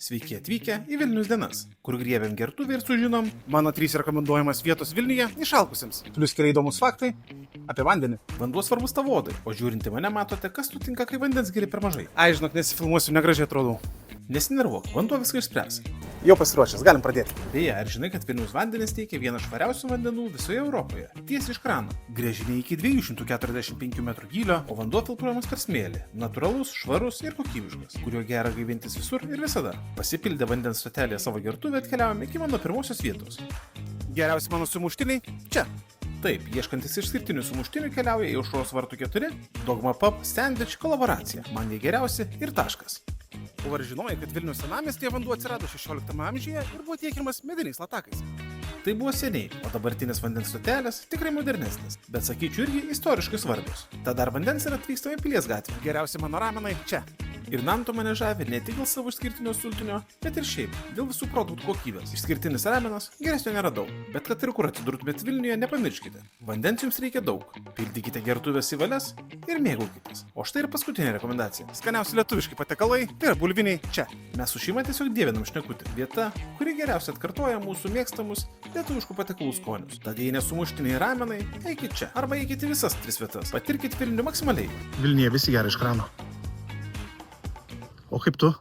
Sveiki atvykę į Vilnius dienas, kur griebėm gertuvę ir sužinom mano 3 rekomenduojamas vietos Vilniuje išalkusiems. Plius keli įdomus faktai apie vandenį. Vanduo svarbus tavo odai, o žiūrint į mane matote, kas nutinka, kai vandens geri per mažai. Ai, žinok, nesifilmuosiu, negražiai atrodau. Nesinervuok, vanduo viską išspręs. Jau pasiruošęs, galim pradėti. Beje, ar žinai, kad Vilniaus vandenis teikia vieną švariausių vandenų visoje Europoje? Tiesiai iš krano. Gręžiniai iki 245 metrų gylio, o vanduo filtruojamas per smėlį. Natūralus, švarus ir kokybiškas, kuriuo gera gaivintis visur ir visada. Pasipildę vandens stotelėje savo gertuvę atkeliavome iki mano pirmosios vietos. Geriausi mano sumuštiniai čia. Taip, ieškantis išskirtinių sumuštinių keliauja į Aušros vartų 4, Dogma Pub Sandwich kolaboracija. Man jie geriausi ir taškas. O ar žinojai, kad Vilniaus senamiestyje vanduo atsirado 16 amžiuje ir buvo tiekiamas mediniais latakais? Tai buvo seniai, o dabartinės vandens stotelės tikrai modernesnės, bet sakyčiau irgi istoriškai svarbios. Tad dar vandens ir atvykstame Pilies gatvę. Geriausi mano ramenai čia. Ir Nanto mane žavi ne tik dėl savo išskirtinio sultinio, bet ir šiaip, dėl visų produktų kokybės. Išskirtinis ramenas, geresnio neradau, bet kad ir kur atsidurtumėt Vilniuje, nepamirškite. Vandens jums reikia daug, pildykite gertuvės į valias ir mėgaukitės. O štai ir paskutinė rekomendacija. Skaniausi lietuviški patiekalai, tai yra bulviniai čia. Mes su šeima tiesiog dievinam šnekutį. Vieta, kuri geriausiai atkartoja mūsų mėgstamus lietuviškų patiekalų skonius. Tad jei nesumuštiniai ramenai, eikit čia. Arba eikit į visas 3 vietas. Patirkit Vilnių maksimaliai. Vilniuje visi gerai iš krano. O kaip tu?